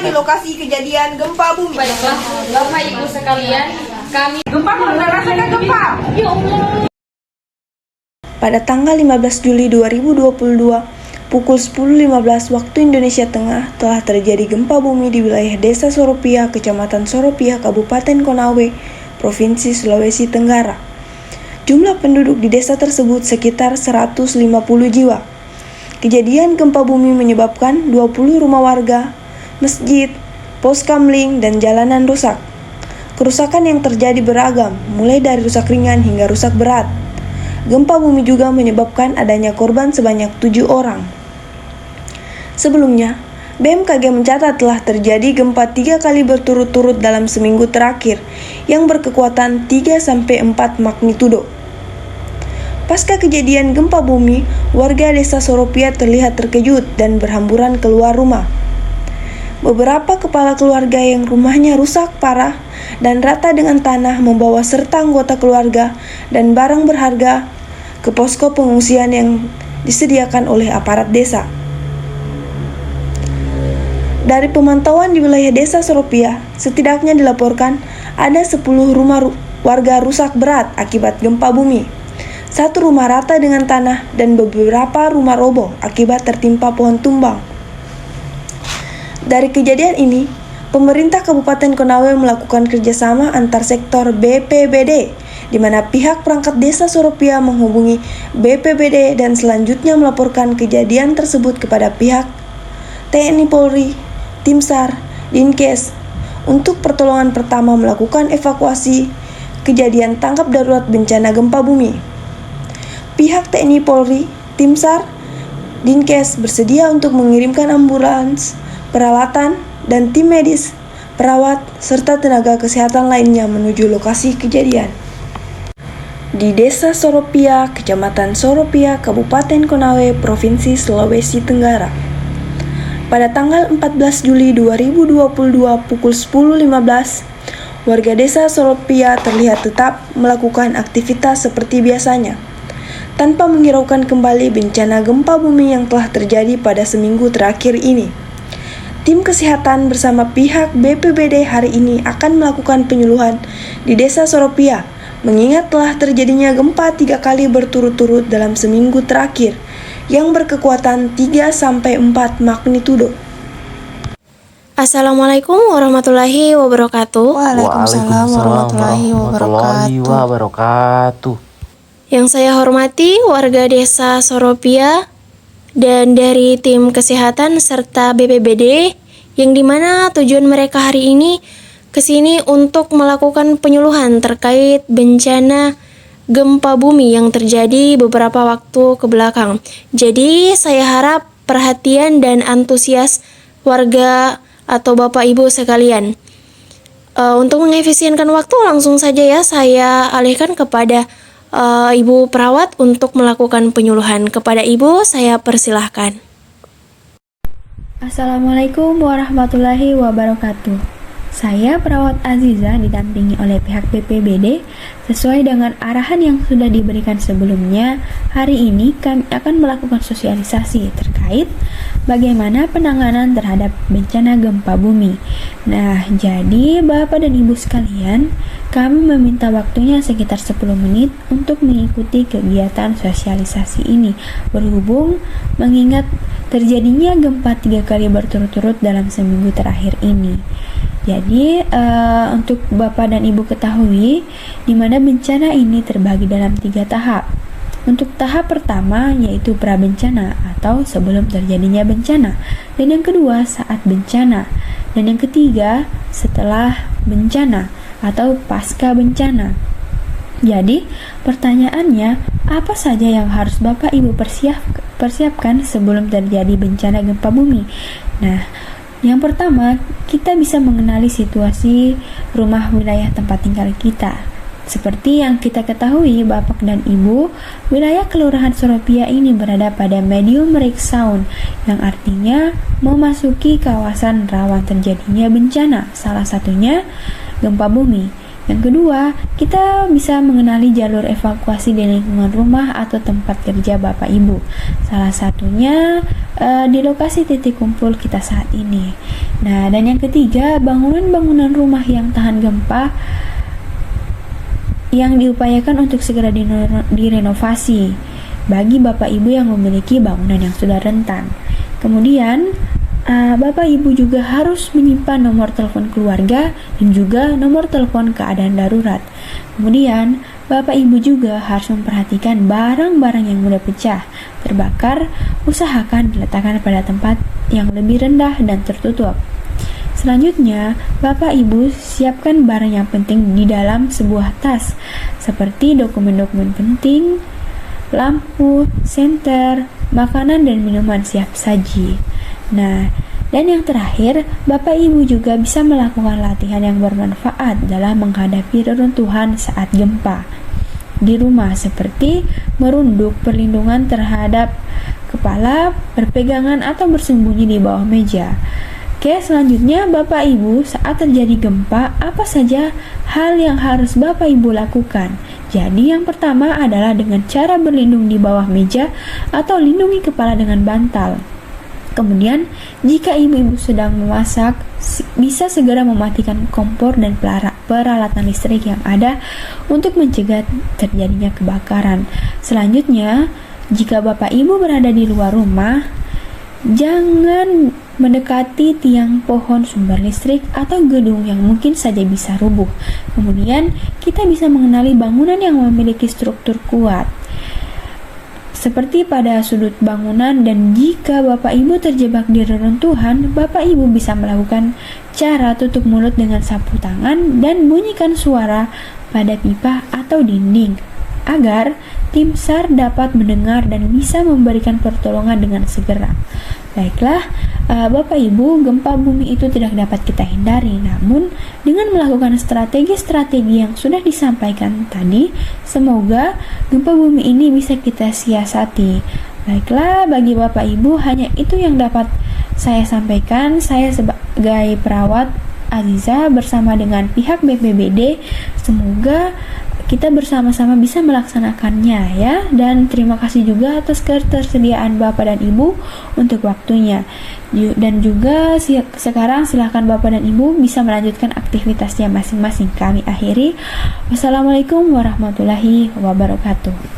mendatangi lokasi kejadian gempa bumi. Baiklah, Bapak Ibu sekalian, kami Gempa merasakan gempa. ya Allah. Pada tanggal 15 Juli 2022, pukul 10.15 waktu Indonesia Tengah telah terjadi gempa bumi di wilayah Desa Soropia, Kecamatan Soropia, Kabupaten Konawe, Provinsi Sulawesi Tenggara. Jumlah penduduk di desa tersebut sekitar 150 jiwa. Kejadian gempa bumi menyebabkan 20 rumah warga, masjid, pos kamling, dan jalanan rusak. Kerusakan yang terjadi beragam, mulai dari rusak ringan hingga rusak berat. Gempa bumi juga menyebabkan adanya korban sebanyak 7 orang. Sebelumnya, BMKG mencatat telah terjadi gempa 3 kali berturut-turut dalam seminggu terakhir yang berkekuatan 3-4 magnitudo. Pasca kejadian gempa bumi, warga desa Soropia terlihat terkejut dan berhamburan keluar rumah. Beberapa kepala keluarga yang rumahnya rusak parah dan rata dengan tanah membawa serta anggota keluarga dan barang berharga ke posko pengungsian yang disediakan oleh aparat desa. Dari pemantauan di wilayah desa Soropia, setidaknya dilaporkan ada 10 rumah warga rusak berat akibat gempa bumi. 1 rumah rata dengan tanah dan beberapa rumah roboh akibat tertimpa pohon tumbang. Dari kejadian ini, pemerintah Kabupaten Konawe melakukan kerjasama antar sektor BPBD, di mana pihak perangkat desa Soropia menghubungi BPBD dan selanjutnya melaporkan kejadian tersebut kepada pihak TNI Polri, Tim SAR, Dinkes, untuk pertolongan pertama melakukan evakuasi kejadian tanggap darurat bencana gempa bumi. Pihak TNI Polri, Tim SAR, Dinkes bersedia untuk mengirimkan ambulans, peralatan, dan tim medis, perawat, serta tenaga kesehatan lainnya menuju lokasi kejadian. Di Desa Soropia, Kecamatan Soropia, Kabupaten Konawe, Provinsi Sulawesi Tenggara. Pada tanggal 14 Juli 2022 pukul 10.15, warga Desa Soropia terlihat tetap melakukan aktivitas seperti biasanya, tanpa menghiraukan kembali bencana gempa bumi yang telah terjadi pada seminggu terakhir ini. Tim kesehatan bersama pihak BPBD hari ini akan melakukan penyuluhan di Desa Soropia, mengingat telah terjadinya gempa 3 kali berturut-turut dalam seminggu terakhir, yang berkekuatan 3-4 magnitudo. Assalamualaikum warahmatullahi wabarakatuh. Waalaikumsalam warahmatullahi wabarakatuh. Yang saya hormati warga desa Soropia dan dari tim kesehatan serta BPBD, yang dimana tujuan mereka hari ini kesini untuk melakukan penyuluhan terkait bencana gempa bumi yang terjadi beberapa waktu ke belakang. Jadi saya harap perhatian dan antusias warga atau Bapak Ibu sekalian. Untuk mengefisienkan waktu, langsung saja ya saya alihkan kepada Ibu perawat untuk melakukan penyuluhan. Kepada Ibu, saya persilahkan. Assalamualaikum warahmatullahi wabarakatuh. Saya perawat Aziza didampingi oleh pihak BPBD sesuai dengan arahan yang sudah diberikan sebelumnya. Hari ini kami akan melakukan sosialisasi terkait bagaimana penanganan terhadap bencana gempa bumi. Nah, jadi Bapak dan Ibu sekalian, kami meminta waktunya sekitar 10 menit untuk mengikuti kegiatan sosialisasi ini, berhubung mengingat terjadinya gempa 3 kali berturut-turut dalam seminggu terakhir ini. Jadi untuk Bapak dan Ibu ketahui di mana bencana ini terbagi dalam 3 tahap. Untuk tahap pertama yaitu prabencana atau sebelum terjadinya bencana, dan yang kedua saat bencana, dan yang ketiga setelah bencana atau pasca bencana. Jadi pertanyaannya, apa saja yang harus Bapak Ibu persiapkan sebelum terjadi bencana gempa bumi? Nah, yang pertama, kita bisa mengenali situasi rumah wilayah tempat tinggal kita. Seperti yang kita ketahui, Bapak dan Ibu, wilayah Kelurahan Soropia ini berada pada medium risk zone, yang artinya memasuki kawasan rawan terjadinya bencana, salah satunya gempa bumi. Yang kedua, kita bisa mengenali jalur evakuasi di lingkungan rumah atau tempat kerja Bapak Ibu. Salah satunya di lokasi titik kumpul kita saat ini. Nah, dan yang ketiga, bangunan-bangunan rumah yang tahan gempa yang diupayakan untuk segera direnovasi bagi Bapak Ibu yang memiliki bangunan yang sudah rentan. Kemudian, Bapak Ibu juga harus menyimpan nomor telepon keluarga dan juga nomor telepon keadaan darurat. Kemudian, Bapak Ibu juga harus memperhatikan barang-barang yang mudah pecah, terbakar, usahakan diletakkan pada tempat yang lebih rendah dan tertutup. Selanjutnya, Bapak Ibu siapkan barang yang penting di dalam sebuah tas, seperti dokumen-dokumen penting, lampu, senter, makanan dan minuman siap saji. Nah, dan yang terakhir, Bapak Ibu juga bisa melakukan latihan yang bermanfaat dalam menghadapi reruntuhan saat gempa di rumah, seperti merunduk, perlindungan terhadap kepala, berpegangan atau bersembunyi di bawah meja. Oke, selanjutnya Bapak Ibu, saat terjadi gempa, apa saja hal yang harus Bapak Ibu lakukan? Jadi yang pertama adalah dengan cara berlindung di bawah meja atau lindungi kepala dengan bantal. Kemudian, jika ibu-ibu sedang memasak, bisa segera mematikan kompor dan peralatan listrik yang ada untuk mencegah terjadinya kebakaran. Selanjutnya, jika Bapak Ibu berada di luar rumah, jangan mendekati tiang, pohon, sumber listrik, atau gedung yang mungkin saja bisa rubuh. Kemudian, kita bisa mengenali bangunan yang memiliki struktur kuat, seperti pada sudut bangunan, dan jika Bapak Ibu terjebak di reruntuhan, Bapak Ibu bisa melakukan cara tutup mulut dengan sapu tangan dan bunyikan suara pada pipa atau dinding agar tim SAR dapat mendengar dan bisa memberikan pertolongan dengan segera. Baiklah, Bapak Ibu, gempa bumi itu tidak dapat kita hindari, namun dengan melakukan strategi-strategi yang sudah disampaikan tadi, semoga gempa bumi ini bisa kita siasati. Baiklah, bagi Bapak Ibu, hanya itu yang dapat saya sampaikan. Saya sebagai perawat Aziza bersama dengan pihak BPBD, semoga kita bersama-sama bisa melaksanakannya ya. Dan terima kasih juga atas ketersediaan Bapak dan Ibu untuk waktunya. Dan juga sekarang silakan Bapak dan Ibu bisa melanjutkan aktivitasnya masing-masing. Kami akhiri. Wassalamualaikum warahmatullahi wabarakatuh.